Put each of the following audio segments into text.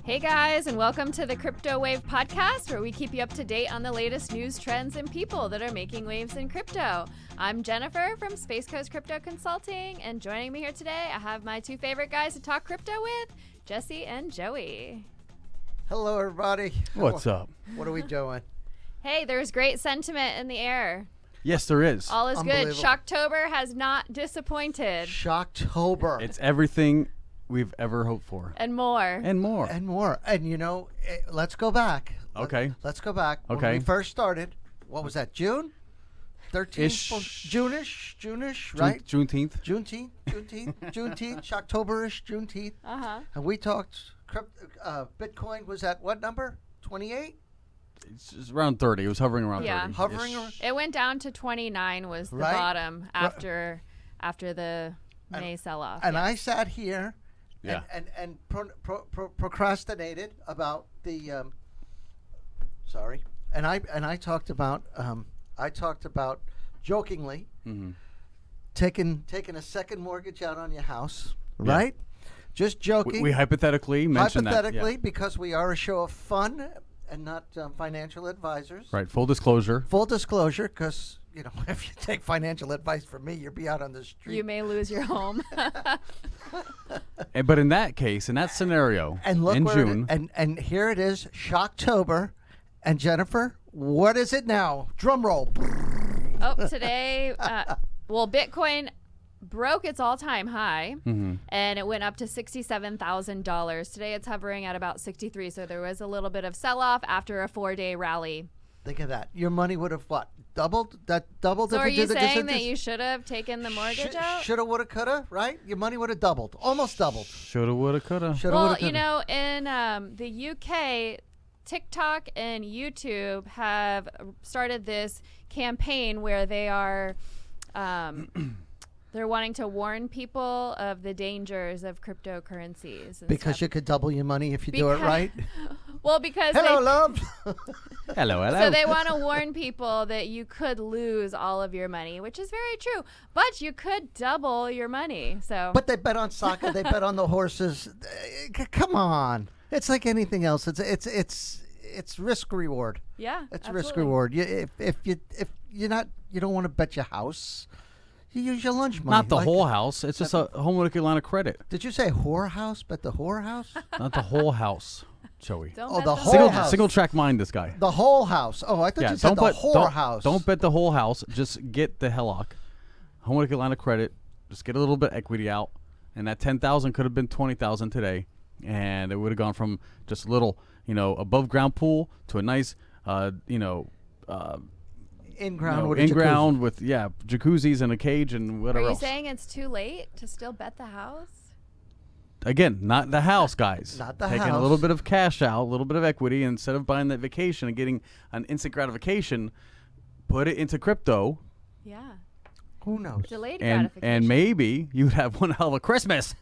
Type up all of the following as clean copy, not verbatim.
Hey guys, and welcome to the Crypto Wave podcast, where we keep you up to date on the latest news, trends, and people that are making waves in crypto. I'm Jennifer from Space Coast Crypto Consulting, and joining me here today, I have my two favorite guys to talk crypto with, Jesse and Joey. Hello, everybody. What's up? What are we doing? Hey, there's great sentiment in the air. Yes, there is. All is good. Unbelievable. Shocktober has not disappointed. Shocktober. It's everything we've ever hoped for. And more. And more. And more. And you know, let's go back. Okay. Let's go back. Okay. When we first started, what was that, June? 13th? Ish. June-ish, right? Juneteenth. Juneteenth, Shocktober-ish, Juneteenth. Uh-huh. And we talked, Bitcoin was at what number? 28? It's just around 30. It was hovering around Yeah. 30. Hovering around. It went down to 29 was the Right? bottom after the May sell-off. And I sat here Yeah. and procrastinated about the sorry, and I talked about jokingly taking a second mortgage out on your house, Yeah. right? Just joking. We hypothetically mentioned hypothetically that. because we are a show of fun and not financial advisors. Yeah. Right. Full disclosure. Full disclosure, because you know if you take financial advice from me, you'll be out on the street. You may lose your home. But in that case, in that scenario, And look in where June, and here it is, Shocktober. And Jennifer, what is it now? Drum roll. Today, Bitcoin broke its all-time high, and it went up to $67,000. Today, it's hovering at about 63. So there was a little bit of sell-off after a 4-day rally. Think of that. Your money would have what? Doubled? That doubled. So if are you you did the saying that distance? you should have taken the mortgage out? Shoulda, woulda, coulda, right? Your money would have doubled. Almost doubled. shoulda, woulda, coulda. Shoulda, Well, woulda, you coulda. know, in the UK, TikTok and YouTube have started this campaign where they are they're wanting to warn people of the dangers of cryptocurrencies. And Because stuff. you could double your money if you do it right. Well, because Hello, they, love. Hello. so they want to warn people that you could lose all of your money, which is very true. But you could double your money. So But they bet on soccer. They bet on the horses. Come on. It's like anything else. It's risk reward. yeah, It's absolutely. risk reward. If you don't want to bet your house, you use your lunch money. Not the Like- whole house. It's just a home equity line of credit. Did you say whorehouse? Bet the whorehouse? Not the whole house, Joey. Don't Oh, bet the the whole Single, house. single track mind, this guy. The whole house. Oh, I thought you said the whorehouse. Don't bet the whole house. Just get the HELOC, home equity line of credit. Just get a little bit of equity out, and that 10,000 could have been 20,000 today, and it would have gone from just a little, above ground pool to a nice, In-ground with a in jacuzzi. ground with jacuzzis and a cage and Are whatever you else. saying it's too late to still bet the house? Again, not the house, guys. Not the Taking house. a little bit of cash out, a little bit of equity, and instead of buying that vacation and getting an instant gratification, put it into crypto. Yeah. Who knows? Delayed And gratification. maybe you'd have one hell of a Christmas.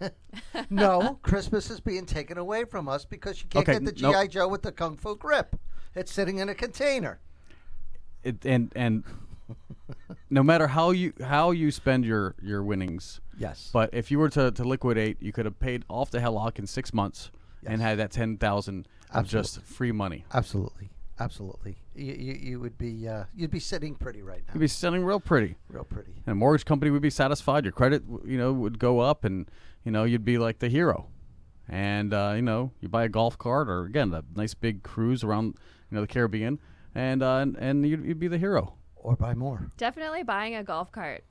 No, Christmas is being taken away from us because you can't Okay, get the nope. G.I. Joe with the Kung Fu grip. It's sitting in a container. And no matter how you spend your winnings, Yes. but if you were to liquidate, you could have paid off the HELOC in 6 months and had that 10,000 of just free money. Absolutely. You would be you'd be sitting pretty right now. You'd be selling real pretty. Real pretty. And a mortgage company would be satisfied. Your credit, would go up, and you'd be like the hero. And you buy a golf cart or again a nice big cruise around the Caribbean, and you'd be the hero. Or buy more. Definitely buying a golf cart.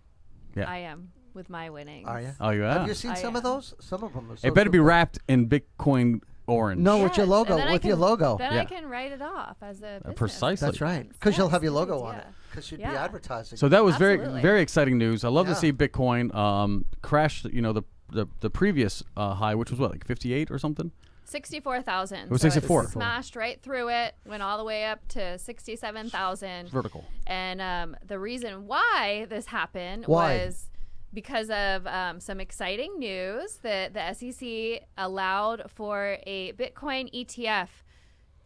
Yeah. I am with my winnings. Are you? Oh yeah. Have you seen I some of am. those? Some of them. Are so It better be simple. wrapped in Bitcoin orange. No, with your Yes, logo. and then I With your can- logo. Then Yeah. I can write it off as a business. precisely. That's right. expense. Because you'll Yes, have your good logo on it. idea. Because you'd be Yeah. advertising. So that was Absolutely. very exciting news. I love Yeah. to see Bitcoin crash. The previous high, which was what, like 58 or something. 64,000. It was So 64. Smashed right through it, went all the way up to 67,000. Vertical. And the reason why this happened Why? was because of some exciting news that the SEC allowed for a Bitcoin ETF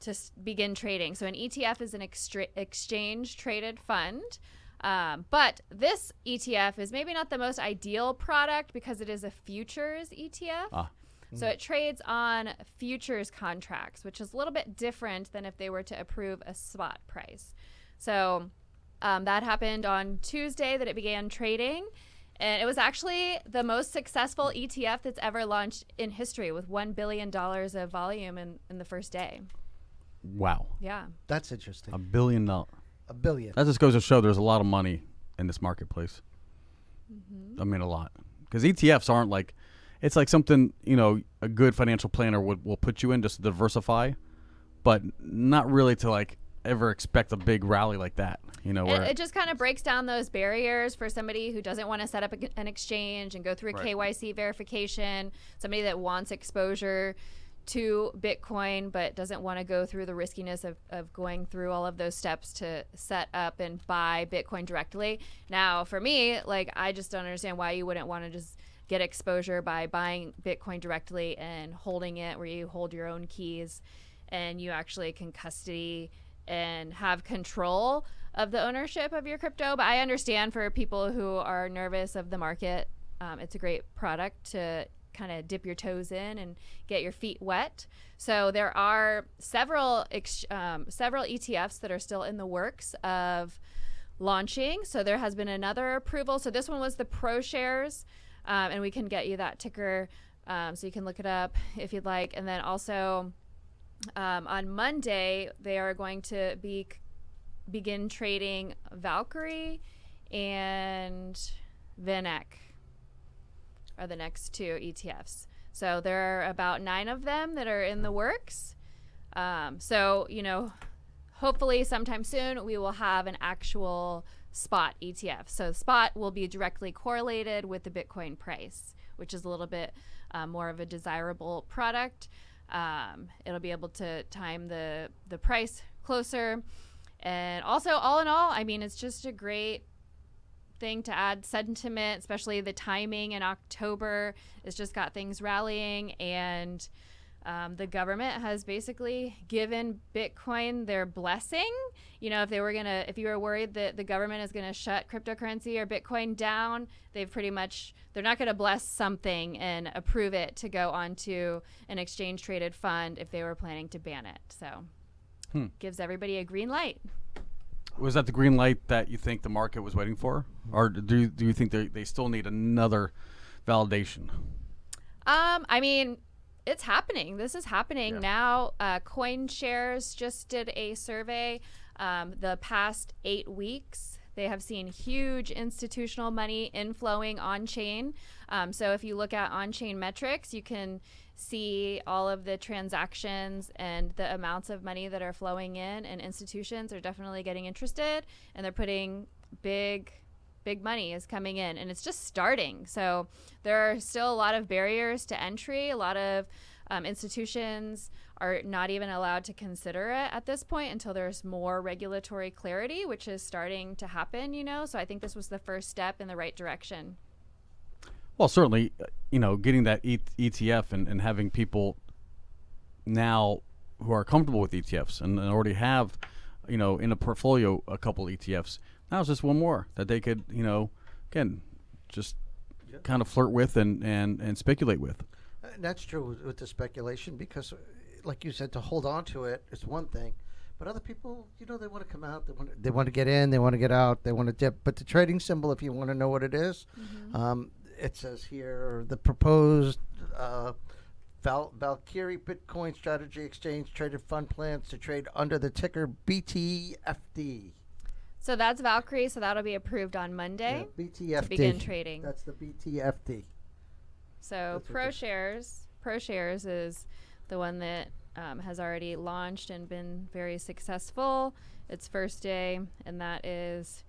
to begin trading. So an ETF is an exchange traded fund. But this ETF is maybe not the most ideal product because it is a futures ETF. So it trades on futures contracts, which is a little bit different than if they were to approve a spot price. So that happened on Tuesday that it began trading. And it was actually the most successful ETF that's ever launched in history, with $1 billion of volume in the first day. Wow. Yeah. That's interesting. $1 billion. $1 billion. That just goes to show there's a lot of money in this marketplace. I mean, a lot. Because ETFs aren't like, it's like something, a good financial planner will put you in just to diversify, but not really to like ever expect a big rally like that. Where It just kind of breaks down those barriers for somebody who doesn't want to set up an exchange and go through a KYC verification, somebody that wants exposure to Bitcoin but doesn't want to go through the riskiness of going through all of those steps to set up and buy Bitcoin directly. Now, for me, like, I just don't understand why you wouldn't want to just get exposure by buying Bitcoin directly and holding it, where you hold your own keys and you actually can custody and have control of the ownership of your crypto. But I understand for people who are nervous of the market, it's a great product to kind of dip your toes in and get your feet wet. So there are several ETFs that are still in the works of launching. So there has been another approval. So this one was the ProShares, and we can get you that ticker, so you can look it up if you'd like. And then also on Monday, they are going to begin trading Valkyrie and VanEck are the next two ETFs. So there are about 9 of them that are in the works. So, hopefully sometime soon we will have an actual spot ETF. So spot will be directly correlated with the Bitcoin price, which is a little bit more of a desirable product. It'll be able to time the price closer. And also, all in all, I mean, it's just a great thing to add sentiment, especially the timing in October. It's just got things rallying, and the government has basically given Bitcoin their blessing. If you were worried that the government is going to shut cryptocurrency or Bitcoin down, they're not going to bless something and approve it to go onto an exchange traded fund if they were planning to ban it. So gives everybody a green light. Was that the green light that you think the market was waiting for? Or do you think they still need another validation? I mean, it's happening. This is happening now. CoinShares just did a survey. The past 8 weeks, they have seen huge institutional money inflowing on-chain. So if you look at on-chain metrics, you can see all of the transactions and the amounts of money that are flowing in, and institutions are definitely getting interested, and they're putting big money is coming in, and it's just starting. So there are still a lot of barriers to entry. A lot of institutions are not even allowed to consider it at this point until there's more regulatory clarity, which is starting to happen, So I think this was the first step in the right direction. Well, certainly, getting that ETF and having people now who are comfortable with ETFs and already have, in a portfolio a couple ETFs. Now it's just one more that they could, again, just kind of flirt with and speculate with. That's true with the speculation, because, like you said, to hold on to it is one thing. But other people, they want to come out. They want to get in. They want to get out. They want to dip. But the trading symbol, if you want to know what it is, it says here, the proposed Valkyrie Bitcoin Strategy Exchange traded fund plans to trade under the ticker BTFD. So that's Valkyrie, so that'll be approved on Monday. Yeah, BTFD. To begin trading. That's the BTFD. So ProShares is the one that has already launched and been very successful. Its first day, and that is...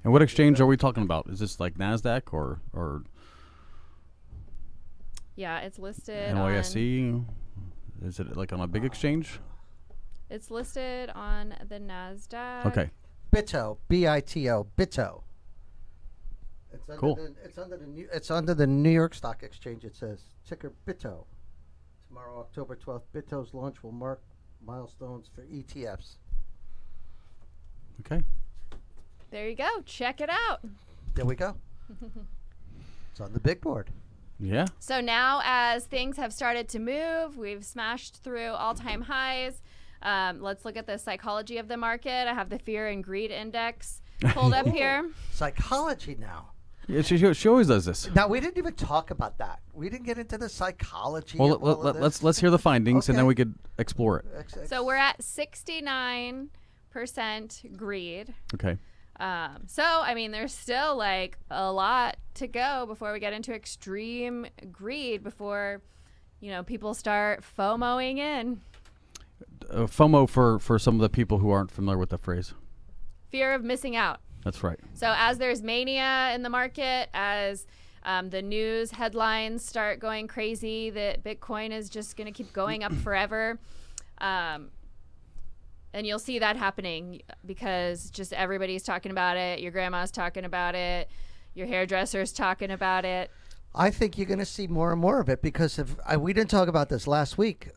And what exchange are we talking about? Is this like NASDAQ or Yeah, it's listed NYSE? Is it like on a big exchange? It's listed on the NASDAQ. Okay. BITO, BITO, BITO. Cool. It's under the New York Stock Exchange. It says ticker BITO. Tomorrow, October 12th, BITO's launch will mark milestones for ETFs. Okay. There you go. Check it out. There we go. It's on the big board. Yeah. So now as things have started to move, we've smashed through all-time highs. Let's look at the psychology of the market. I have the fear and greed index pulled up here. Psychology now. Yeah, she always does this. Now, we didn't even talk about that. We didn't get into the psychology. Well, of all of this. let's hear the findings, and then Okay. we could explore it. So we're at 69% greed. Okay. So, I mean, there's still like a lot to go before we get into extreme greed, before, people start FOMOing in. FOMO for some of the people who aren't familiar with the phrase. Fear of missing out. That's right. So as there's mania in the market, as the news headlines start going crazy that Bitcoin is just going to keep going up forever, and you'll see that happening because just everybody's talking about it. Your grandma's talking about it. Your hairdresser's talking about it. I think you're going to see more and more of it because we didn't talk about this last week.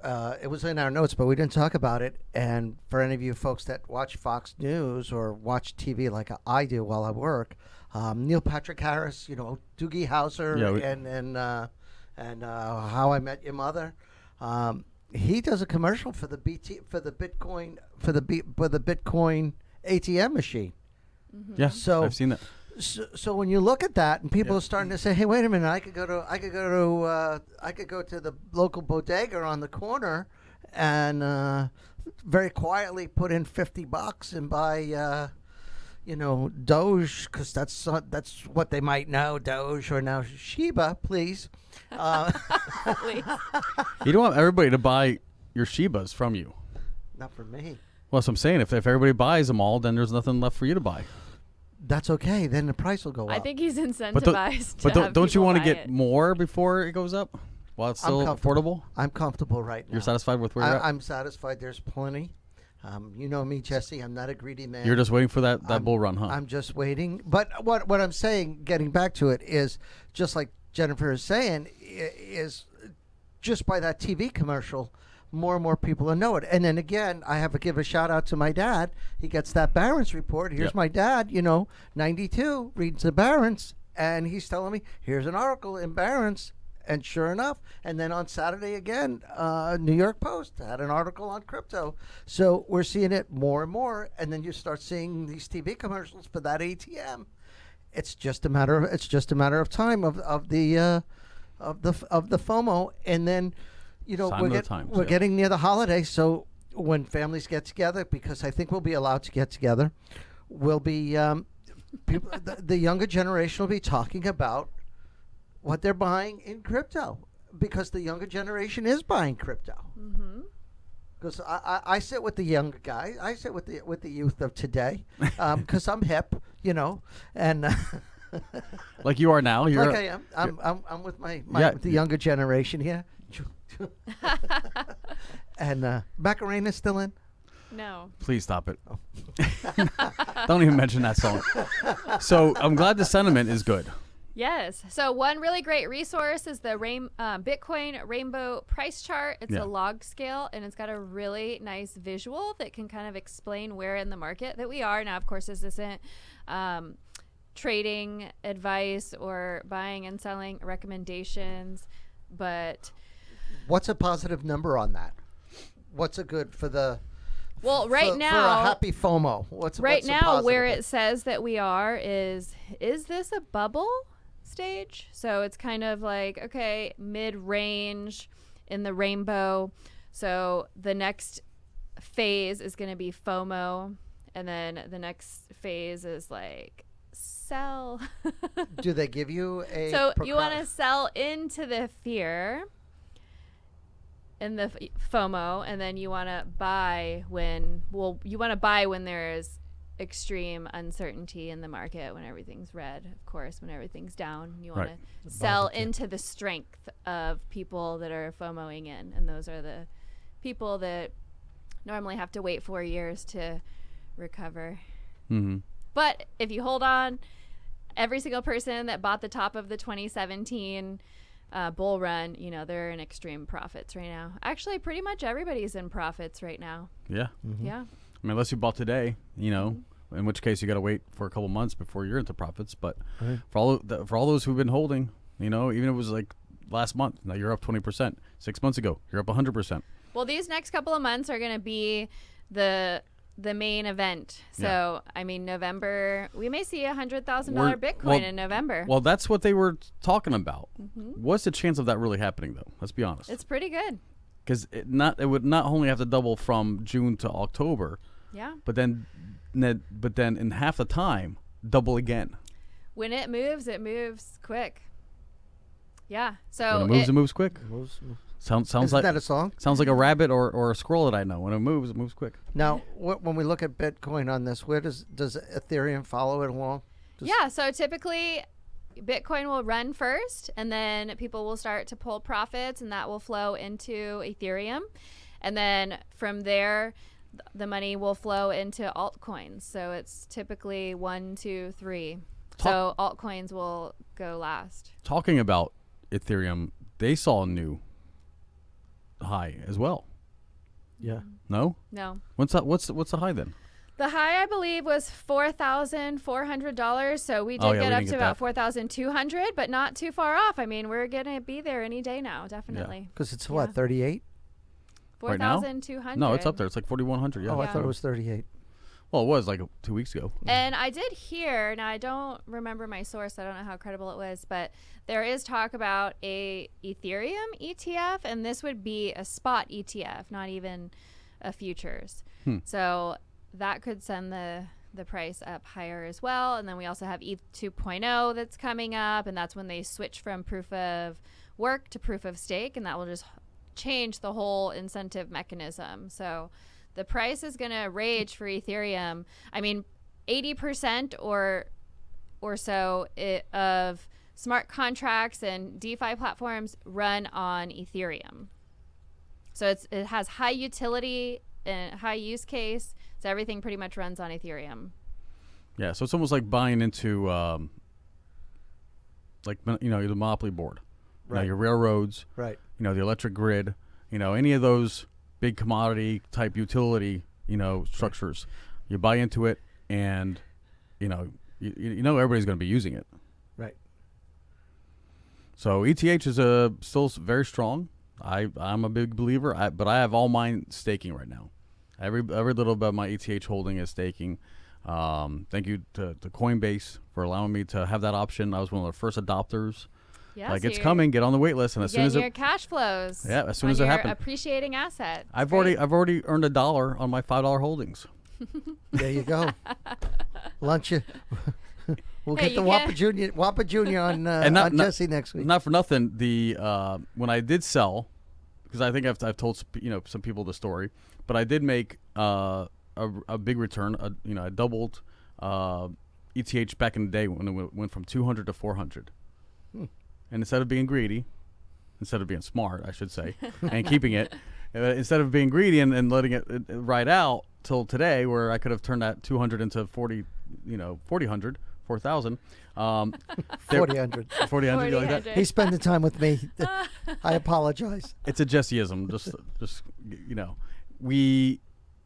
It was in our notes, but we didn't talk about it. And for any of you folks that watch Fox News or watch TV like I do while I work, Neil Patrick Harris, Doogie Howser, and How I Met Your Mother. He does a commercial for the Bitcoin ATM machine. Mm-hmm. Yeah. So I've seen that. So when you look at that, and people are starting to say, "Hey, wait a minute! I could go to the local bodega on the corner, and very quietly put in $50 and buy, Doge, because that's what they might know, Doge or now Shiba, please." Please. You don't want everybody to buy your Shibas from you. Not for me. Well, that's what I'm saying. If everybody buys them all, then there's nothing left for you to buy. That's okay. Then the price will go up. I think he's But, incentivized don't you want to get more before it goes up while it's still affordable? I'm comfortable right now. You're satisfied with where you're at? I'm satisfied. There's plenty. You know me, Jesse. I'm not a greedy man. You're just waiting for that bull run, huh? I'm just waiting. But what I'm saying, getting back to it, is just like Jennifer is saying, is just by that TV commercial, more and more people will know it. And then again, I have to give a shout out to my dad. He gets that Barron's report. Here's my dad, 92, reads the Barron's, and he's telling me, here's an article in Barron's. And sure enough, and then on Saturday again, New York Post had an article on crypto. So we're seeing it more and more, and then you start seeing these TV commercials for that ATM. It's just a matter of time of the FOMO, and then we're getting near the holidays. So when families get together, because I think we'll be allowed to get together, we'll be people, the younger generation will be talking about what they're buying in crypto, because the younger generation is buying crypto. Because I sit with the younger guys, I sit with the youth of today, because I'm hip, and like you are now. You're like I am. I'm with with the younger generation here. And Macarena's still in. No. Please stop it. Don't even mention that song. So I'm glad the sentiment is good. Yes. So one really great resource is the Bitcoin Rainbow Price Chart. It's a log scale, and it's got a really nice visual that can kind of explain where in the market that we are. Now, of course, this isn't trading advice or buying and selling recommendations, but... What's a positive number on that? What's a good for the... Well, right now, for a happy FOMO, what's now where it says that we are is this a bubble stage? So it's kind of like, okay, mid-range in the rainbow. So the next phase is going to be FOMO, and then the next phase is like sell. Do they give you a... So you want to sell into the fear in the FOMO, and then you want to buy when there is extreme uncertainty in the market, when everything's red, of course, when everything's down. You want to sell into the strength of people that are FOMOing in, and those are the people that normally have to wait 4 years to recover. Mm-hmm. But if you hold on, every single person that bought the top of the 2017 bull run, they're in extreme profits right now. Actually, pretty much everybody's in profits right now. Yeah. Mm-hmm. Yeah. I mean, unless you bought today, in which case you got to wait for a couple months before you're into profits. But for all those who've been holding, even if it was like last month. Now you're up 20%. 6 months ago, you're up 100%. Well, these next couple of months are going to be the main event. So, I mean, November, we may see $100,000 Bitcoin in November. Well, that's what they were talking about. What's the chance of that really happening, though? Let's be honest. It's pretty good. Because it would not only have to double from June to October, but then in half the time, double again. When it moves quick. Yeah. So when it moves quick. Sounds Isn't like that a song? Sounds like a rabbit or a squirrel that I know. When it moves quick. Now, when we look at Bitcoin on this, where does Ethereum follow it along? So typically Bitcoin will run first, and then people will start to pull profits, and that will flow into Ethereum. And then from there, the money will flow into altcoins. So it's typically 1, 2, 3. So altcoins will go last. Talking about Ethereum, they saw a new high as well. Yeah. No. What's the high then? The high, I believe, was $4,400. So we did get up to about 4,200, but not too far off. I mean, we're gonna be there any day now, definitely. Because it's what, 38? 4,200. No, it's up there. It's like 4,100. Yeah. Oh, I thought it was 38. Well, it was like 2 weeks ago. And I did hear, now I don't remember my source, I don't know how credible it was, but there is talk about a Ethereum ETF, and this would be a spot ETF, not even a futures. So that could send the price up higher as well. And then we also have ETH 2.0 that's coming up, and that's when they switch from proof of work to proof of stake, and that will just change the whole incentive mechanism. So the price is going to rage for Ethereum. I mean, 80% or so of smart contracts and DeFi platforms run on Ethereum. So it has high utility and high use case. So everything pretty much runs on Ethereum. Yeah, so it's almost like buying into the monopoly board. Right. Your railroads. Right. The electric grid. Any of those big commodity type utility, structures. You buy into it, and everybody's going to be using it. Right. So ETH is still very strong. I'm a big believer, but I have all mine staking right now. Every little bit of my ETH holding is staking. Thank you to Coinbase for allowing me to have that option. I was one of the first adopters. Yeah, like so it's coming, get on the wait list, and as soon as your cash flows. Yeah, as soon as it happens. Appreciating asset. I've already earned $1 on my $5 holdings. There you go. Lunch. We'll get the Whopper Junior on Jesse next week. Not for nothing. The when I did sell, because I think I've told some people the story, but I did make a big return. I doubled ETH back in the day when it went from 200 to 400. And instead of being greedy, instead of being smart, I should say, and keeping it, instead of being greedy and letting it ride out till today, where I could have turned that 200 into 4,000. 4,000. 4,000. 4,000. You like that? He's spending time with me. I apologize. It's a Jesseism. just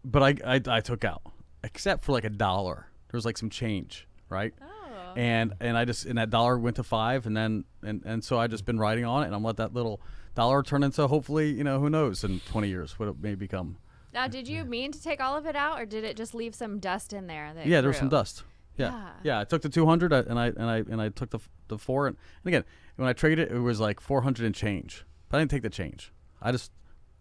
but I took out, except for like $1. There was like some change, right? Oh. And that dollar went to 5, and then and so I just been riding on it, and I'm let that little dollar turn into, hopefully, who knows, in 20 years what it may become. Now, did you mean to take all of it out, or did it just leave some dust in there? Yeah, there was some dust. Yeah. I took the 200 and I took the 4, and again, when I traded it was like 400 and change, but I didn't take the change. I just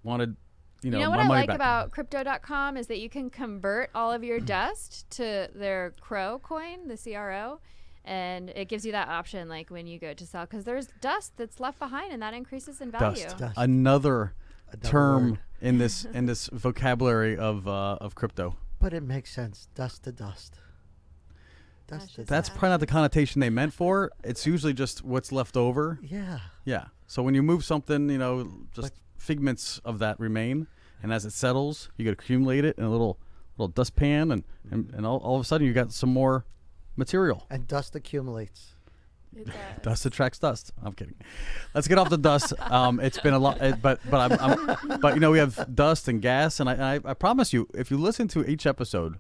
wanted you know my what I money like back. about crypto.com is that you can convert all of your dust to their CRO coin, the CRO, and it gives you that option like when you go to sell, because there's dust that's left behind and that increases in value. Dust. Another term word. in this vocabulary of crypto. But it makes sense. Dust to dust. Dust to That's dust. probably not the connotation they meant for. It's usually just what's left over. Yeah. Yeah. So when you move something, just figments of that remain, and as it settles, you could accumulate it in a little dustpan, and all of a sudden you got some more material. And dust accumulates. It does. Dust attracts dust. I'm kidding. Let's get off the dust. It's been a lot, but we have dust and gas, and I promise you, if you listen to each episode,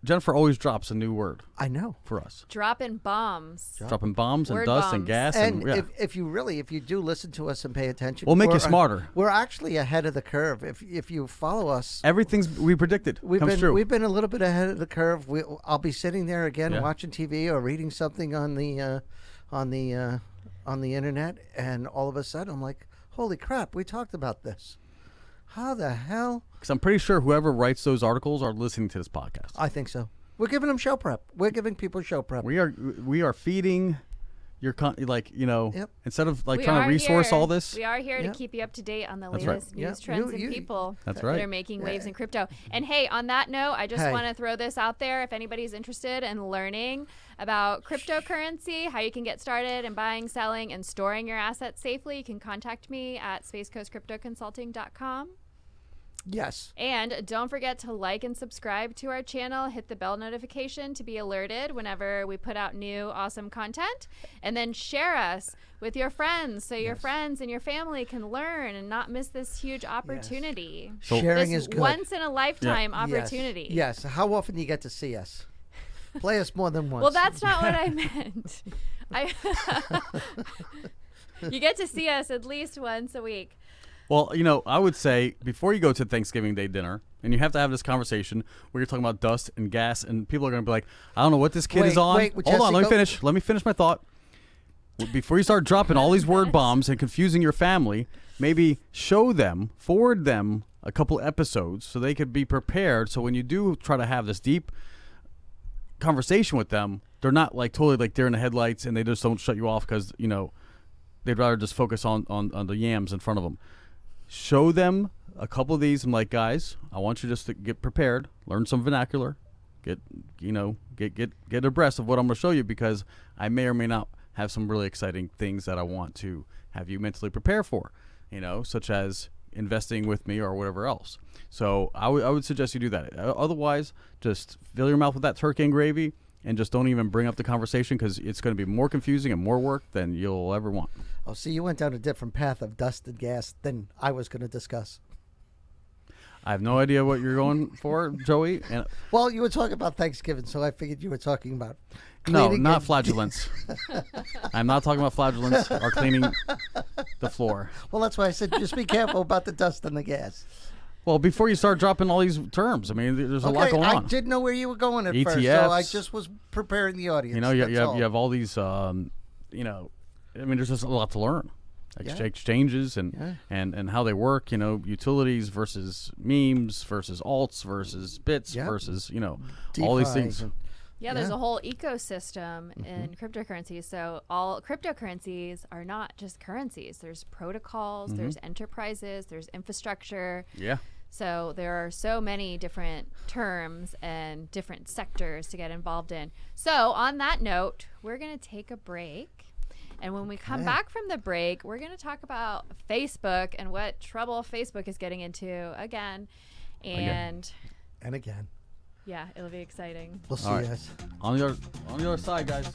Jennifer always drops a new word I know. for us. Dropping bombs. Dropping bombs and Word dust and bombs. gas. And yeah. if you do listen to us and pay attention, We'll make you we're, smarter. We're actually ahead of the curve. If you follow us, Everything's we predicted comes true. we've been a little bit ahead of the curve. I'll be sitting there again Yeah. watching TV or reading something on the internet, and all of a sudden I'm like, holy crap, we talked about this. How the hell? Because I'm pretty sure whoever writes those articles are listening to this podcast. I think so. We're giving them show prep. We're giving people show prep. We are feeding your Yep. instead of like We trying are to resource here. all this. We are here Yep. to keep you up to date on the That's right. latest news, Yeah. trends, and You- people That's that right. are making waves in crypto. And hey, on that note, I just Hey. want to throw this out there. If anybody's interested in learning about cryptocurrency, how you can get started in buying, selling, and storing your assets safely, you can contact me at spacecoastcryptoconsulting.com. Yes. And don't forget to like and subscribe to our channel. Hit the bell notification to be alerted whenever we put out new awesome content. And then share us with your friends so your friends and your family can learn and not miss this huge opportunity. So- Sharing This is good. once in a lifetime Yes. opportunity. Yes. How often do you get to see us? Play us more than once. Well, that's not what I meant. You get to see us at least once a week. Well, I would say before you go to Thanksgiving Day dinner, and you have to have this conversation where you're talking about dust and gas, and people are going to be like, I don't know what this kid is on. Wait, Hold on, let me Jessica- finish. Let me finish my thought. Before you start dropping all these word bombs and confusing your family, maybe forward them a couple episodes so they could be prepared. So when you do try to have this deep conversation with them, they're not like totally like deer in the headlights, and they just don't shut you off because they'd rather just focus on the yams in front of them. Show them a couple of these. I'm like, guys, I want you just to get prepared, learn some vernacular, get abreast of what I'm going to show you, because I may or may not have some really exciting things that I want to have you mentally prepare for, such as investing with me or whatever else. So I would suggest you do that. Otherwise, just fill your mouth with that turkey and gravy and just don't even bring up the conversation, because it's going to be more confusing and more work than you'll ever want. Oh, see, you went down a different path of dust and gas than I was going to discuss. I have no idea what you're going for, Joey. And Well, you were talking about Thanksgiving, so I figured you were talking about no, cleaning not and- flagellants. I'm not talking about flagellants or cleaning the floor. Well, that's why I said just be careful about the dust and the gas. Well, before you start dropping all these terms, I mean, there's a lot going on. I didn't know where you were going at first, so ETFs. I just was preparing the audience. You have all these, I mean, there's just a lot to learn. Exchanges and how they work, utilities versus memes versus alts versus bits versus, all these things. Yeah, there's a whole ecosystem in cryptocurrencies. So all cryptocurrencies are not just currencies. There's protocols, there's enterprises, there's infrastructure. Yeah. So there are so many different terms and different sectors to get involved in. So on that note, we're going to take a break. And when we come back from the break, we're going to talk about Facebook and what trouble Facebook is getting into again. And again. yeah, it'll be exciting. We'll see All right. you guys. On the other side, guys.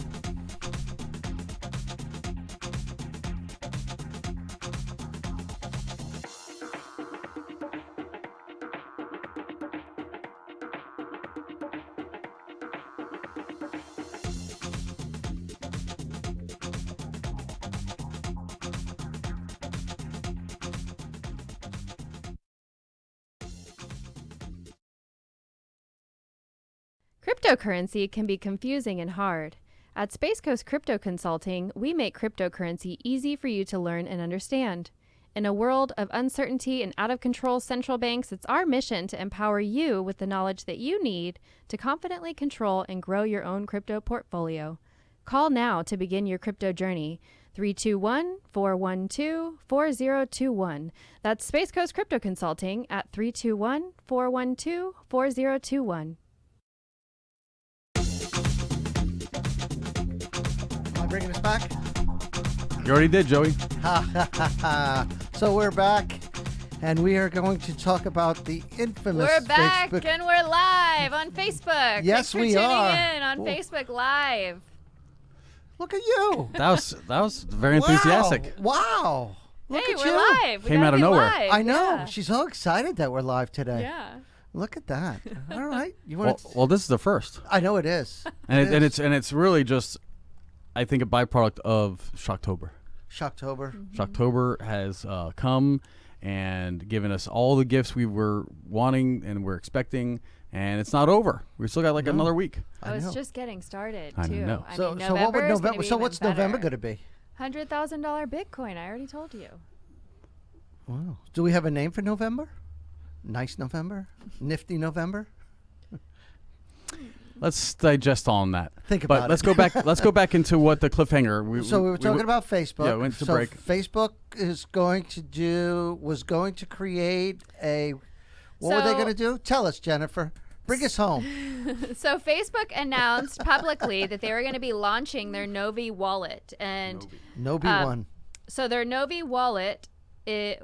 Cryptocurrency can be confusing and hard. At Space Coast Crypto Consulting, we make cryptocurrency easy for you to learn and understand. In a world of uncertainty and out-of-control central banks, it's our mission to empower you with the knowledge that you need to confidently control and grow your own crypto portfolio. Call now to begin your crypto journey. 321-412-4021. That's Space Coast Crypto Consulting at 321-412-4021. Am I bringing us back? You already did, Joey. Ha ha ha ha. So we're back, and we are going to talk about the infamous We're back Facebook. and we're live on Facebook. Yes, Thanks for we tuning are. in on Cool. Facebook Live. Look at you. That was very enthusiastic. Wow. Look Hey, at we're you. live. We Came gotta out of be nowhere. live. I know. Yeah. She's all excited that we're live today. Yeah. Look at that. All right. You Well, want well, this is the first, I know it is. and it's really just, I think, a byproduct of Shocktober. Shocktober. Shocktober has come and given us all the gifts we were wanting and we're expecting, and it's not over. We still got like another week. Oh, it's just getting started, I too. know. I So, mean, so what would November is gonna November? be So even what's November better. going to be? $100,000 Bitcoin. I already told you. Wow. Do we have a name for November? Nice November? Nifty November? Let's digest on that. Think But about let's it. go back. Let's go back into what the cliffhanger. So we were talking about Facebook. Yeah, we went to so break. Facebook was going to create a. What were they So- going to do? Tell us, Jennifer. Bring us home. So Facebook announced publicly that they were going to be launching their Novi wallet. And Nobi one. so their Novi wallet, it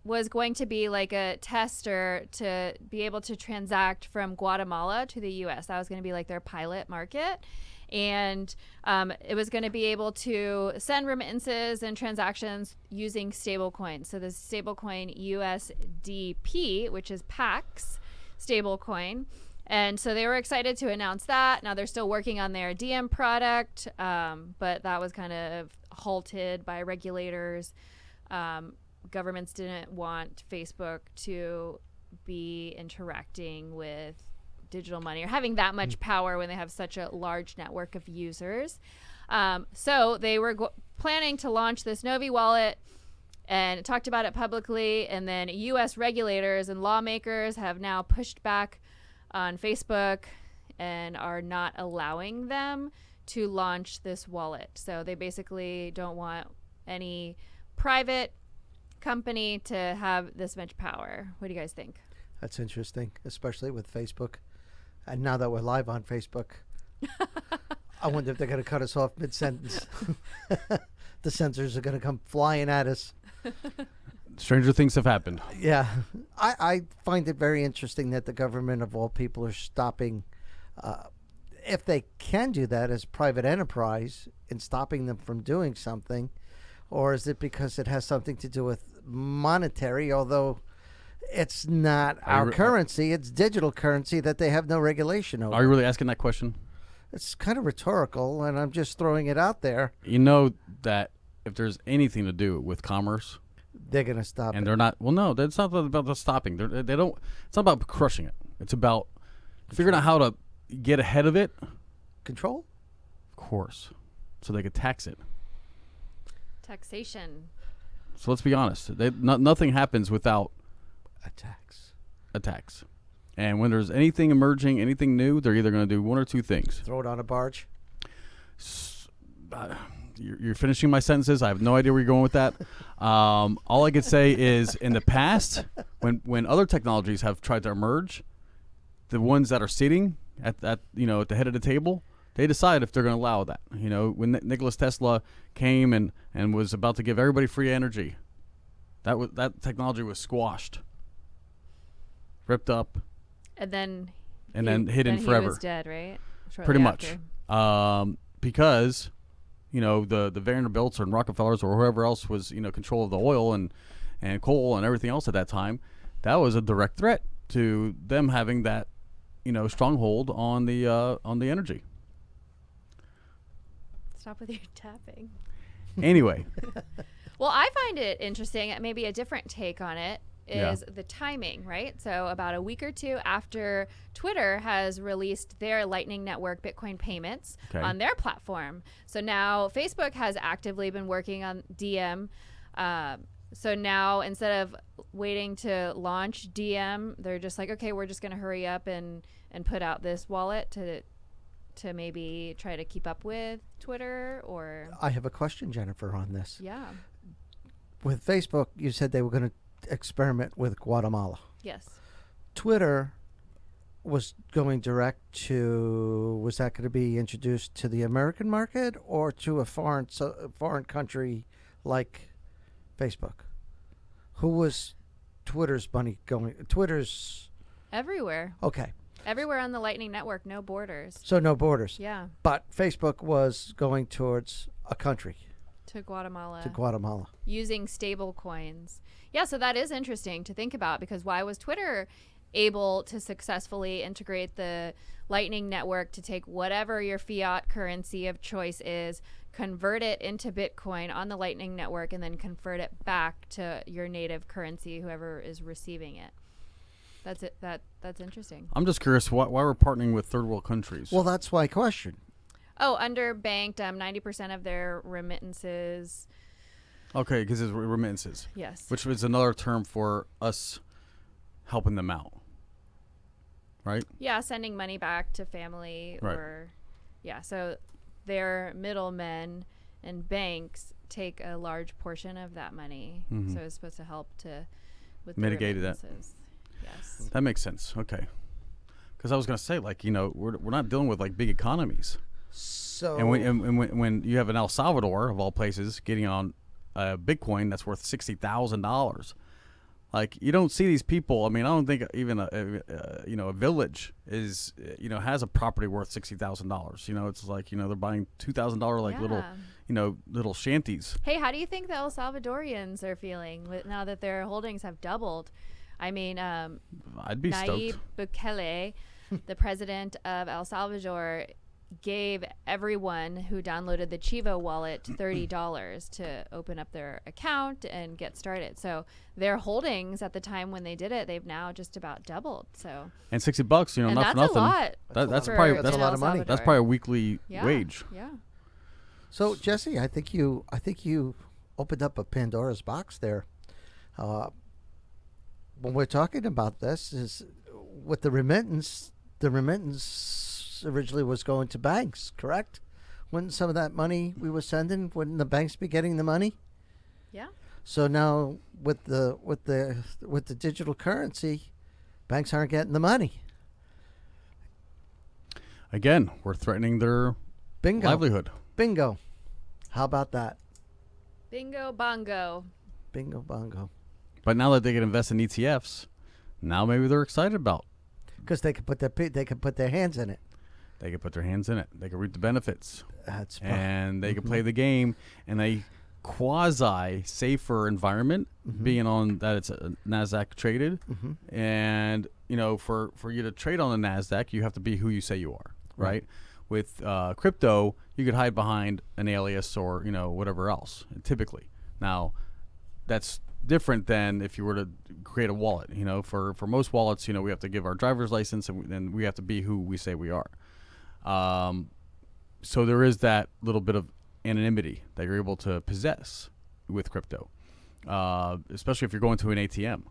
was going to be like a tester to be able to transact from Guatemala to the U.S. That was going to be like their pilot market. And it was going to be able to send remittances and transactions using stablecoins. So the stablecoin USDP, which is PAX stablecoin. And so they were excited to announce that. Now they're still working on their DM product, but that was kind of halted by regulators. Governments didn't want Facebook to be interacting with digital money or having that much power when they have such a large network of users. So they were planning to launch this Novi wallet and talked about it publicly. And then U.S. regulators and lawmakers have now pushed back on Facebook and are not allowing them to launch this wallet. So they basically don't want any private company to have this much power. What do you guys think? That's interesting, especially with Facebook. And now that we're live on Facebook, I wonder if they're going to cut us off mid-sentence. The censors are going to come flying at us. Stranger things have happened. Yeah. I find it very interesting that the government, of all people, are stopping, if they can do that as private enterprise, and stopping them from doing something. Or is it because it has something to do with monetary, although it's not our currency, it's digital currency that they have no regulation over. Are you really asking that question? It's kind of rhetorical, and I'm just throwing it out there. You know that if there's anything to do with commerce, They're going to stop and it. they're not. Well, no, it's not about the stopping. They don't. It's not about crushing it. It's about figuring out how to get ahead of it. Control? Of course, so they could tax it. Taxation. So let's be honest. Nothing happens without Attacks. a tax. And when there's anything emerging, anything new, they're either going to do one or two things. Throw it on a barge? You're finishing my sentences. I have no idea where you're going with that. All I could say is, in the past, when other technologies have tried to emerge, the ones that are sitting at the head of the table, they decide if they're going to allow that. You know, when Nikola Tesla came and was about to give everybody free energy, that technology was squashed, ripped up, And then hidden forever. He was dead, right? Shortly Pretty much. after. Because the Vanderbilts and Rockefellers or whoever else was control of the oil and coal and everything else at that time, that was a direct threat to them having that stronghold on the energy. Stop with your tapping. Anyway, Well, I find it interesting. Maybe a different take on it Yeah. is the timing, right? So about a week or two after Twitter has released their Lightning Network Bitcoin payments Okay. on their platform. So now Facebook has actively been working on DM. So now instead of waiting to launch DM, they're just like, okay, we're just going to hurry up and put out this wallet to maybe try to keep up with Twitter or I have a question, Jennifer, on this. yeah. With Facebook, you said they were going to experiment with Guatemala. Yes. Twitter was going direct to, was that going to be introduced to the American market or to a foreign country like Facebook? Who was Twitter's money going? Twitter's, Everywhere. okay. Everywhere on the Lightning Network, no borders. So no borders. Yeah, But Facebook was going towards a country, to Guatemala. to Guatemala. Using stable coins. Yeah, so that is interesting to think about because why was Twitter able to successfully integrate the Lightning Network to take whatever your fiat currency of choice is, convert it into Bitcoin on the Lightning Network, and then convert it back to your native currency, whoever is receiving it. That's it. That's interesting. I'm just curious why we're partnering with third world countries. Well, that's my question. Oh, underbanked, 90% of their remittances. Okay, because it's remittances. Yes. Which was another term for us helping them out. Right? Yeah, sending money back to family Right. or, yeah. So their middlemen and banks take a large portion of that money. Mhm. So it's supposed to help with Mitigate the that. remittances. Yes. That makes sense. Okay. Because I was going to say, like, we're not dealing with like big economies. So And when you have an El Salvador of all places getting on Bitcoin that's worth $60,000, like you don't see these people. I mean, I don't think even a village is has a property worth $60,000. It's like they're buying $2,000 like little shanties. Hey, how do you think the El Salvadorians are feeling now that their holdings have doubled? I mean, I'd be Nayib stoked. Bukele, the president of El Salvador, gave everyone who downloaded the Chivo wallet $30 to open up their account and get started. So their holdings at the time when they did it, they've now just about doubled. So And $60, and not that's for nothing. a lot. That's for- probably that's a in lot El of money. Salvador. That's probably a weekly Yeah, wage. Yeah. So Jesse, I think you opened up a Pandora's box there. When we're talking about this, is with the remittance originally was going to banks, correct? Wouldn't some of that money we were sending, wouldn't the banks be getting the money? Yeah. So now with the digital currency, banks aren't getting the money. Again, we're threatening their Bingo. livelihood. Bingo. How about that? Bingo bongo. Bingo bongo. But now that they can invest in ETFs, now maybe they're excited about. Because they can put their hands in it. They can put their hands in it. They can reap the benefits. That's And they can play the game in a quasi safer environment, being on that it's a NASDAQ traded. And for you to trade on the NASDAQ, you have to be who you say you are, right? With crypto, you could hide behind an alias or whatever else. Typically, now that's different than if you were to create a wallet. For most wallets, we have to give our driver's license and we have to be who we say we are. So there is that little bit of anonymity that you're able to possess with crypto, especially if you're going to an ATM.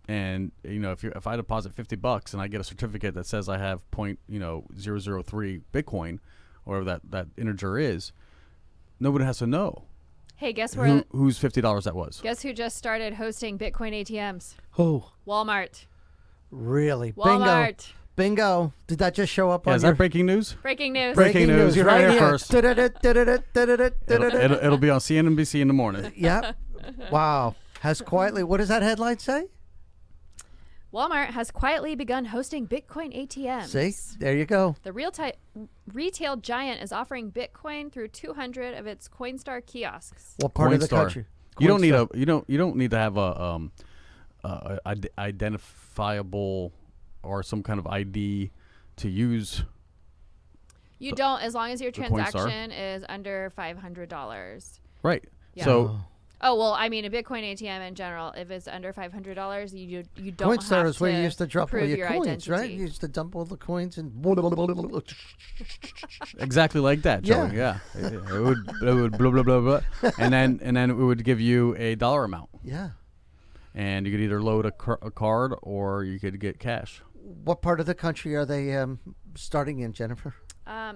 And if I deposit $50 and I get a certificate that says I have 0.003 Bitcoin, or whatever that integer is, nobody has to know Hey, guess where? whose $50 that was. Guess who just started hosting Bitcoin ATMs? Who? Walmart. Really? Walmart. Bingo. Did that just show up Yeah, on is your that breaking news? Breaking news. Breaking news. You're right here first. It'll It'll be on CNBC in the morning. Yep. Wow. Has quietly. What does that headline say? Walmart has quietly begun hosting Bitcoin ATMs. See, there you go. The retail giant is offering Bitcoin through 200 of its Coinstar kiosks. What part of the Coinstar. country? You don't need Coinstar. you don't need to have a identifiable or some kind of ID to use. You don't, as long as your the Coinstar. transaction is under $500. Right. Yeah. So Oh, well, I mean, a Bitcoin ATM in general, if it's under $500, you don't Coinstar have is where to you used to drop all prove your coins, identity. right? You used to dump all the coins and. exactly like that, Joey. Yeah. It would blah blah blah blah, and then it would give you a dollar amount, Yeah. and you could either load a card or you could get cash. What part of the country are they starting in, Jennifer?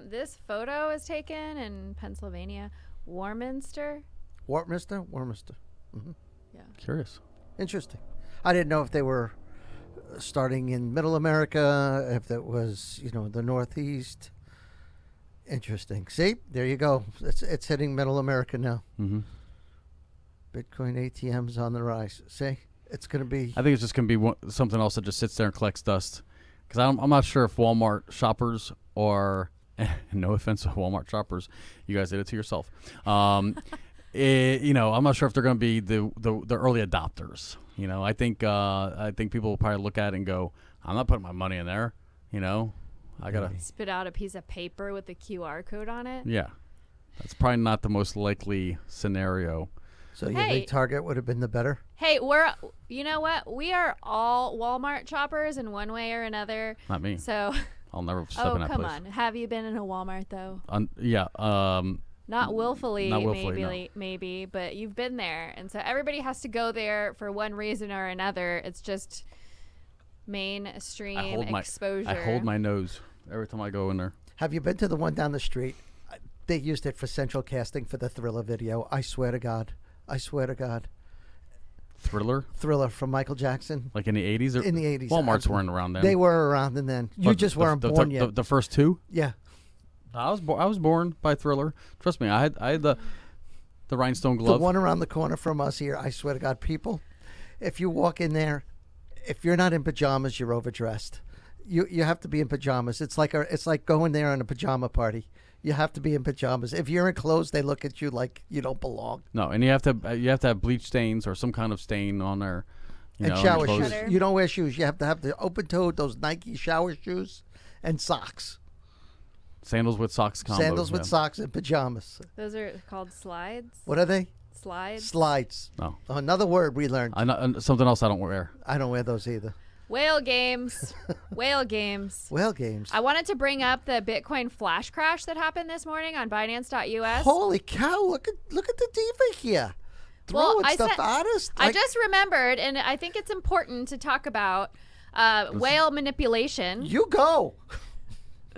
This photo is taken in Pennsylvania, Warminster. Warminster. Yeah. Curious. Interesting. I didn't know if they were starting in Middle America, if that was, the Northeast. Interesting. See, there you go. It's hitting Middle America now. Mm-hmm. Bitcoin ATMs on the rise. See, it's going to be. I think it's just going to be something else that just sits there and collects dust. Because I'm not sure if Walmart shoppers are, no offense to Walmart shoppers, you guys did it to yourself. I'm not sure if they're going to be the early adopters. I think people will probably look at it and go, I'm not putting my money in there. You know, I gotta. Spit out a piece of paper with a QR code on it. Yeah, that's probably not the most likely scenario. So you think Target would have been the better? Hey, you know what? We are all Walmart shoppers in one way or another. Not me. So. I'll never step in that come place. on. Have you been in a Walmart though? Yeah. Not willfully, no. maybe, but you've been there, and so everybody has to go there for one reason or another. It's just mainstream exposure. I hold my nose every time I go in there. Have you been to the one down the street? They used it for central casting for the Thriller video. I swear to God. Thriller from Michael Jackson. Like in the 80s? In the 80s. Walmarts weren't around then. They were around and then. You just weren't born yet. The first two? Yeah. I was born by Thriller. Trust me, I had the rhinestone glove. The one around the corner from us here, I swear to God, people, if you walk in there, if you're not in pajamas, you're overdressed. You have to be in pajamas. It's like going there on a pajama party. You have to be in pajamas. If you're in clothes, they look at you like you don't belong. No, and you have to have bleach stains or some kind of stain on there. And shower shoes. You don't wear shoes. You have to have the open-toed, those Nike shower shoes, and socks. Sandals with socks combo. Sandals with socks and pajamas. Those are called slides. What are they? Slides. Slides. No. Oh, another word we learned. Something else I don't wear. I don't wear those either. Whale games. Whale games. Whale games. I wanted to bring up the Bitcoin flash crash that happened this morning on Binance.us. Holy cow, look at the diva here. Throwing stuff at us. I just remembered, and I think it's important to talk about whale manipulation. You go.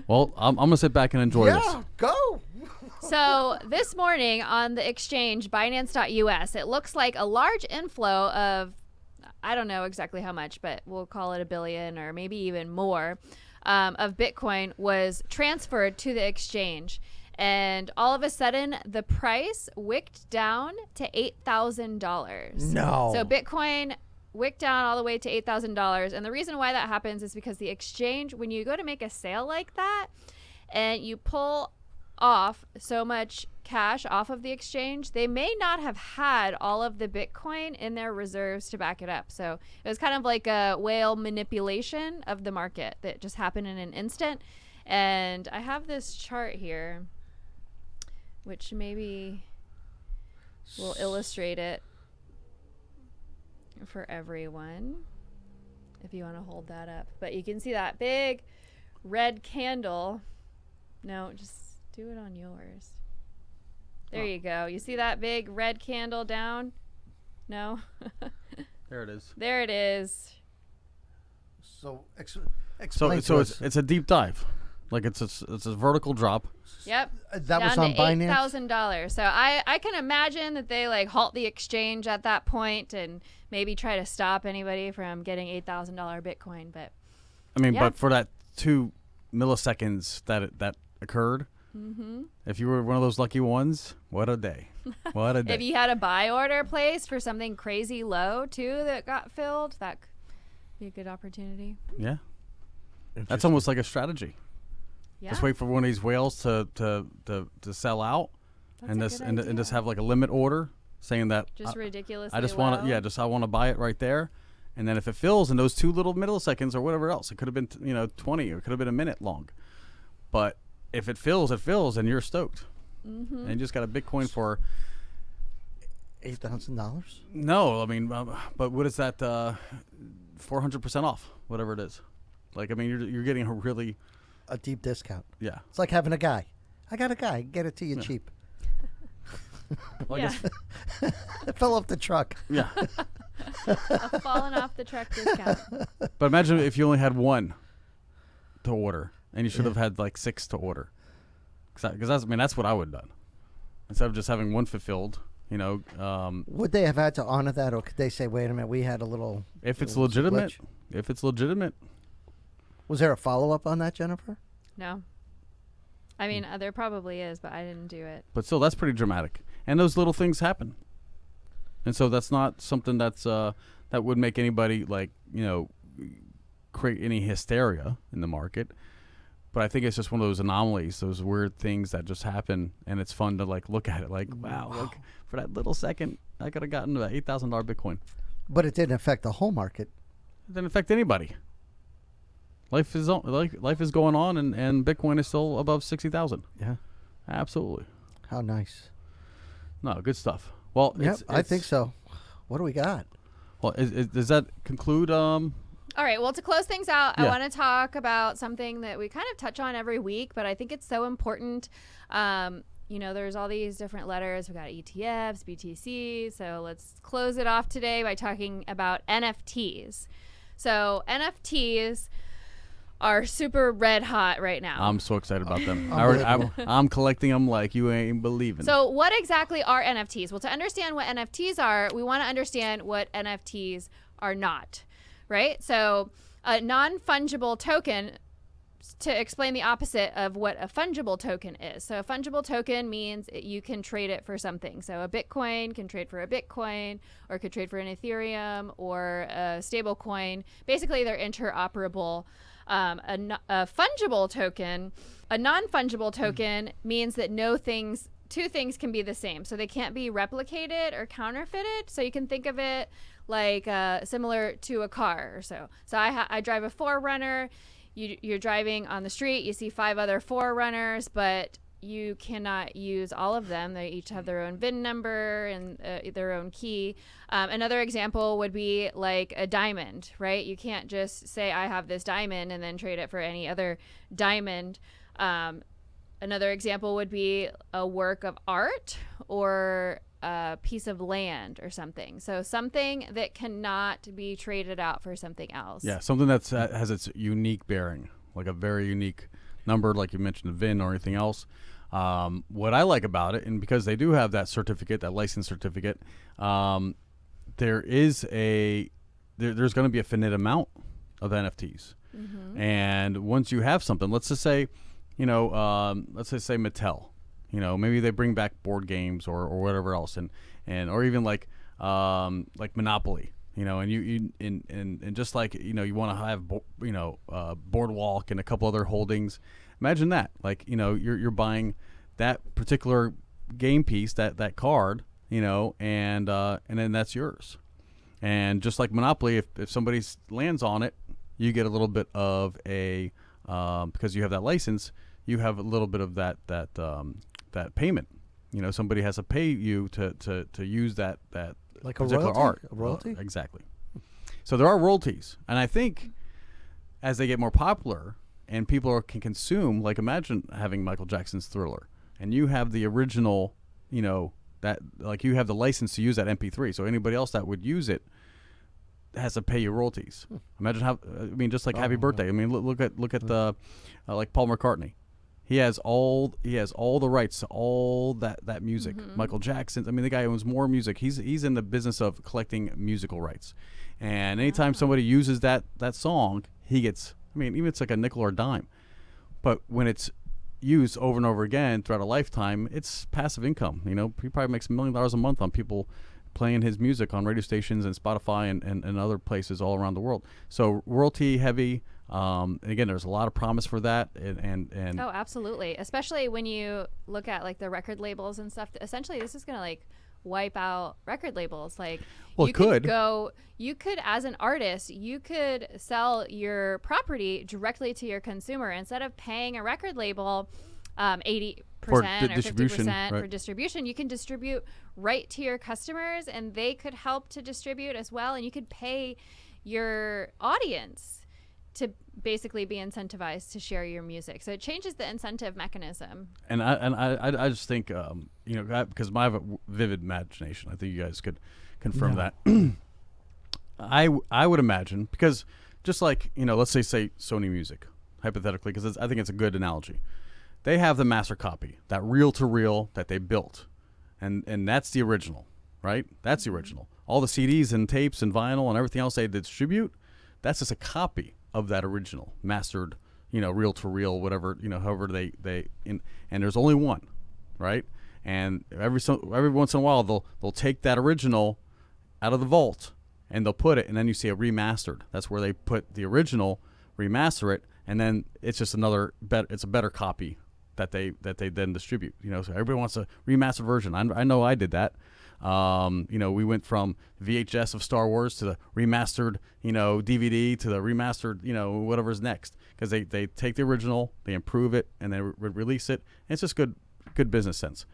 Well, I'm going to sit back and enjoy this. Yeah, go. So this morning on the exchange, Binance.us, it looks like a large inflow of, I don't know exactly how much, but we'll call it 1 billion or maybe even more, of Bitcoin was transferred to the exchange. And all of a sudden, the price wicked down to $8,000. No. So Bitcoin wicked down all the way to $8,000. And the reason why that happens is because the exchange, when you go to make a sale like that and you pull off so much cash off of the exchange, they may not have had all of the Bitcoin in their reserves to back it up. So it was kind of like a whale manipulation of the market that just happened in an instant. And I have this chart here, which maybe will illustrate it for everyone, if you want to hold that up. But you can see that big red candle. No, just do it on yours. There you go. You see that big red candle down? No? There it is. There it is. So explain So it's a deep dive. Like it's a vertical drop. Yep. That was on Binance? $8,000. So I can imagine that they like halt the exchange at that point and maybe try to stop anybody from getting $8,000 Bitcoin. But I mean, yeah. but for that 2 milliseconds that occurred, if you were one of those lucky ones, what a day. What a day. If you had a buy order placed for something crazy low too that got filled, that could be a good opportunity. Yeah. That's almost like a strategy. Yeah. Just wait for one of these whales to sell out, That's and just have like a limit order saying that just ridiculously I just low. want to I want to buy it right there, and then if it fills in those 2 little milliseconds or whatever else, it could have been 20, or it could have been a minute long, but if it fills, and you're stoked, and you just got a Bitcoin for $8,000. No, I mean, but what is that? 400% off, whatever it is. Like, I mean, you're getting a deep discount. Yeah. It's like having a guy. I got a guy. Get it to you cheap. Well, I guess, It fell off the truck. yeah. A falling off the truck discount. But imagine if you only had 1 to order, and you should have had like 6 to order. Because that's what I would have done. Instead of just having 1 fulfilled, Would they have had to honor that, or could they say, wait a minute, we had a little... If it's legitimate. glitch? If it's legitimate. Was there a follow-up on that, Jennifer? No. I mean, there probably is, but I didn't do it. But still, that's pretty dramatic. And those little things happen. And so that's not something that would make anybody create any hysteria in the market. But I think it's just one of those anomalies, those weird things that just happen, and it's fun to look at it wow, look, for that little second, I could have gotten to $8,000 Bitcoin. But it didn't affect the whole market. It didn't affect anybody. Life is going on, and Bitcoin is still above 60,000. Yeah. Absolutely. How nice. No, good stuff. Well, Yep, I think so. What do we got? Well, does that conclude? All right. Well, to close things out, I Yeah. want to talk about something that we kind of touch on every week, but I think it's so important. There's all these different letters. We got ETFs, BTC. So let's close it off today by talking about NFTs. So NFTs are super red hot right now. I'm so excited about them. Unbelievable. I'm collecting them like you ain't believing. So what exactly are NFTs? Well, to understand what NFTs are, we want to understand what NFTs are not, right? So a non-fungible token, to explain the opposite of what a fungible token is. So a fungible token means you can trade it for something. So a Bitcoin can trade for a Bitcoin, or could trade for an Ethereum or a stable coin. Basically, they're interoperable. A fungible token, a non-fungible token means that two things can be the same. So they can't be replicated or counterfeited. So you can think of it like similar to a car or so. So I drive a 4Runner. You're driving on the street. You see 5 other 4Runners, but you cannot use all of them. They each have their own VIN number and their own key. Another example would be like a diamond, right? You can't just say, I have this diamond, and then trade it for any other diamond. Another example would be a work of art or a piece of land or something. So something that cannot be traded out for something else. Yeah, something that's has its unique bearing, like a very unique number, like you mentioned, the VIN or anything else. What I like about it, and because they do have that certificate, that license certificate, there's going to be a finite amount of NFTs. Mm-hmm. And once you have something, let's just say, let's just say Mattel, maybe they bring back board games or whatever else, and or even like Monopoly, and you just like, you want to have, Boardwalk and a couple other holdings. Imagine that, like, you're buying that particular game piece, that card, and then that's yours. And just like Monopoly, if somebody lands on it, you get a little bit of a, because you have that license, you have a little bit of that payment. Somebody has to pay you to use that Like particular a royalty? art. A royalty? Exactly. So there are royalties, and I think as they get more popular and people can consume, like imagine having Michael Jackson's Thriller, and you have the original, that, like, you have the license to use that MP3. So anybody else that would use it has to pay you royalties. Imagine how, just like Happy Birthday. I mean, look at the like Paul McCartney. He has all the rights to all that music. Mm-hmm. Michael Jackson. I mean, the guy owns more music. He's in the business of collecting musical rights. And anytime somebody uses that song, he gets, even it's like a nickel or a dime. But when it's used over and over again throughout a lifetime, it's passive income. He probably makes $1 million a month on people playing his music on radio stations and Spotify and other places all around the world. So royalty heavy. And again, there's a lot of promise for that. And oh, absolutely. Especially when you look at like the record labels and stuff. Essentially, this is going to like wipe out record labels. Like, well, you could, as an artist, you could sell your property directly to your consumer instead of paying a record label 80% or 50% for distribution. You can distribute right to your customers, and they could help to distribute as well. And you could pay your audience to basically be incentivized to share your music. So it changes the incentive mechanism. And I just think, because I have a vivid imagination, I think you guys could confirm that. I would imagine, because just like, let's say Sony Music, hypothetically, because I think it's a good analogy. They have the master copy, that reel-to-reel that they built, and that's the original, right? That's the original. All the CDs and tapes and vinyl and everything else they distribute, that's just a copy of that original, mastered, reel-to-reel, whatever, however and there's only one, right? And every once in a while, they'll take that original out of the vault, and they'll put it, and then you see a remastered. That's where they put the original, remaster it, and then it's just it's a better copy that they then distribute. So everybody wants a remastered version. I know I did that. We went from VHS of Star Wars to the remastered, DVD to the remastered, whatever's next. Because they take the original, they improve it, and they release it. And it's just good business sense.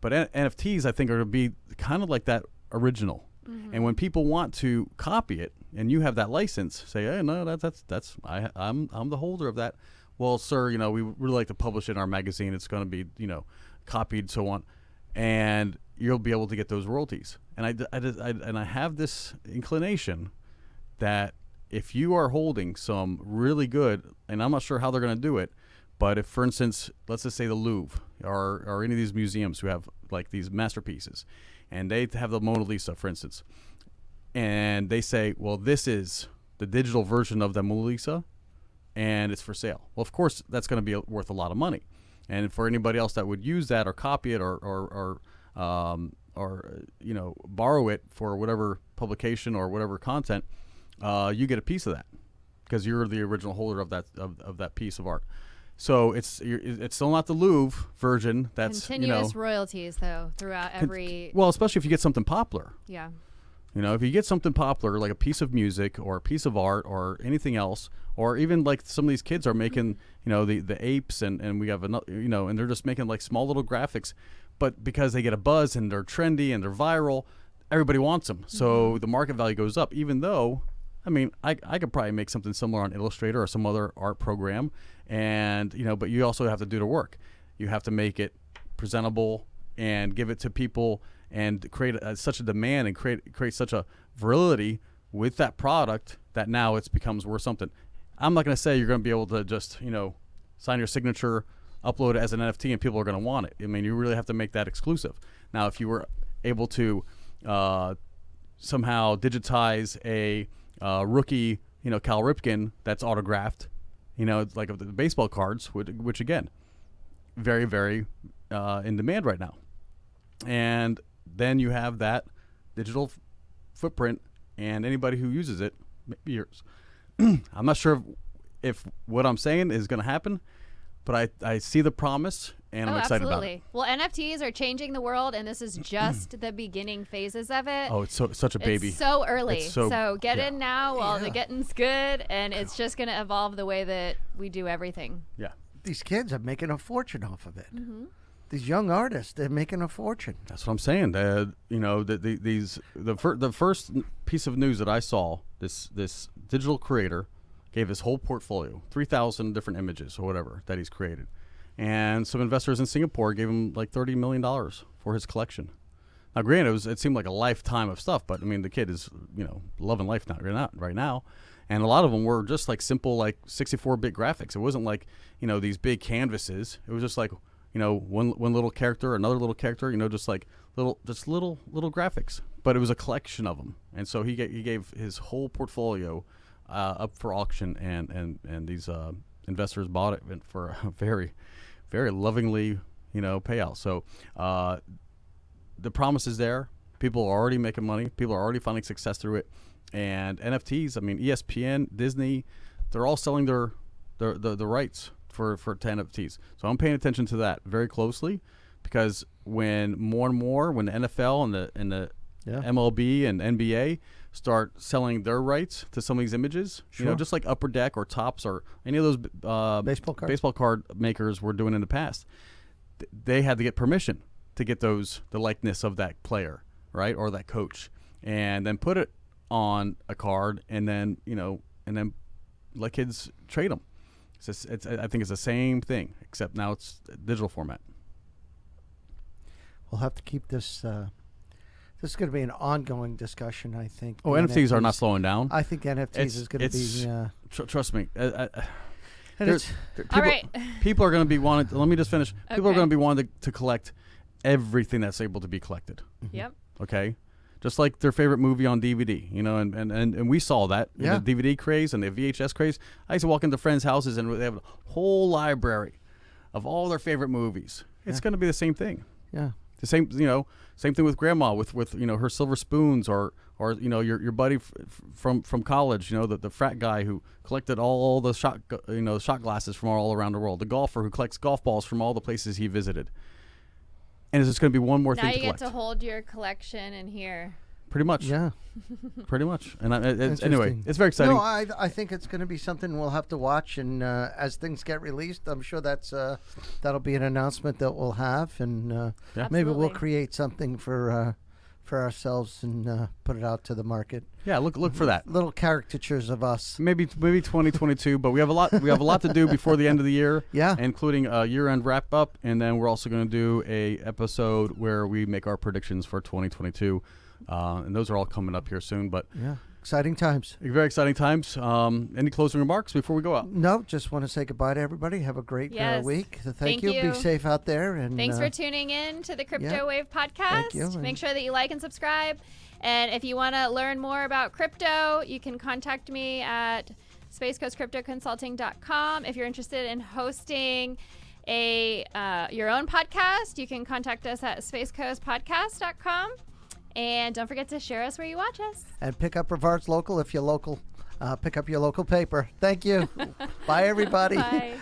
But NFTs, I think, are going to be kind of like that original. Mm-hmm. And when people want to copy it, and you have that license, say, hey, no, I'm the holder of that. Well, sir, we really like to publish it in our magazine. It's going to be, copied, so on, and you'll be able to get those royalties. And I have this inclination that if you are holding some really good, and I'm not sure how they're going to do it, but if, for instance, let's just say the Louvre or any of these museums who have like these masterpieces, and they have the Mona Lisa, for instance, and they say, well, this is the digital version of the Mona Lisa, and it's for sale. Well, of course, that's going to be worth a lot of money. And for anybody else that would use that or copy it or borrow it for whatever publication or whatever content, you get a piece of that because you're the original holder of that piece of art. So it's still not the Louvre version. That's continuous royalties though throughout every. Well, especially if you get something popular. Yeah. If you get something popular like a piece of music or a piece of art or anything else, or even like some of these kids are making, the apes and we have another, and they're just making like small little graphics, but because they get a buzz and they're trendy and they're viral, everybody wants them. So the market value goes up, even though, I could probably make something similar on Illustrator or some other art program. And, but you also have to do the work. You have to make it presentable and give it to people and create such a demand and create such a virility with that product that now it becomes worth something. I'm not going to say you're going to be able to just, sign your signature, upload it as an NFT, and people are going to want it. You really have to make that exclusive. Now, if you were able to somehow digitize a rookie, Cal Ripken that's autographed, it's like the baseball cards, which again, very, very in demand right now. And then you have that digital footprint, and anybody who uses it, maybe yours. I'm not sure if what I'm saying is going to happen, but I see the promise, and I'm excited about it. Well, NFTs are changing the world, and this is just the beginning phases of it. Oh, it's such a baby. It's so early. So get in now while the getting's good, and it's just going to evolve the way that we do everything. Yeah. These kids are making a fortune off of it. Mm-hmm. These young artists, they're making a fortune. That's what I'm saying. The first piece of news that I saw, this digital creator gave his whole portfolio, 3,000 different images or whatever that he's created, and some investors in Singapore gave him like $30 million for his collection. Now, granted, it seemed like a lifetime of stuff, but the kid is loving life right now, and a lot of them were just like simple like 64-bit graphics. It wasn't like these big canvases. It was just like one little character, another little character, just like little graphics. But it was a collection of them, and so he gave his whole portfolio up for auction, and these investors bought it for a very, very lovingly payout. So the promise is there. People are already making money. People are already finding success through it. And NFTs, ESPN, Disney, they're all selling the rights for NFTs. So I'm paying attention to that very closely, because when more and more, when the NFL and the MLB and NBA start selling their rights to some of these images, just like Upper Deck or Topps or any of those baseball card makers were doing in the past, they had to get permission to get the likeness of that player, right, or that coach, and then put it on a card, and then let kids trade them. I think it's the same thing, except now it's digital format. We'll have to keep this. This is going to be an ongoing discussion, I think. Oh, NFTs are not slowing down. I think NFTs is going to be. Trust me. All right. People are going to be wanting. Let me just finish. People are going to be wanting to collect everything that's able to be collected. Yep. Okay. Just like their favorite movie on DVD, and we saw that, the DVD craze and the VHS craze. I used to walk into friends' houses, and they have a whole library of all their favorite movies. It's going to be the same thing. Yeah. The same, same thing with grandma with her silver spoons, or your buddy from college, the frat guy who collected all the shot glasses from all around the world, the golfer who collects golf balls from all the places he visited. and it's just going to be one more Now thing you to get collect. to hold your collection in here. Pretty much. Yeah. Pretty much. And anyway, Interesting. it's very exciting. No, I think it's going to be something we'll have to watch, and as things get released, I'm sure that'll be an announcement that we'll have, and maybe we'll Absolutely. create something for ourselves and put it out to the market. Yeah, look for that. Little caricatures of us. Maybe 2022, but we have a lot to do before the end of the year. Yeah. Including a year-end wrap-up, and then we're also going to do a episode where we make our predictions for 2022, and those are all coming up here soon. But Yeah. Exciting times. very exciting times. Any closing remarks before we go out? No, just want to say goodbye to everybody. Have a great Yes. week. So Thank you. you. Be safe out there. And Thanks for tuning in to the Crypto yeah. Wave podcast. Thank you. Make And- sure that you like and subscribe. And if you want to learn more about crypto, you can contact me at spacecoastcryptoconsulting.com. If you're interested in hosting your own podcast, you can contact us at spacecoastpodcast.com. And don't forget to share us where you watch us. And pick up Brevard's Local if you're local. Pick up your local paper. Thank you. Bye, everybody. Bye.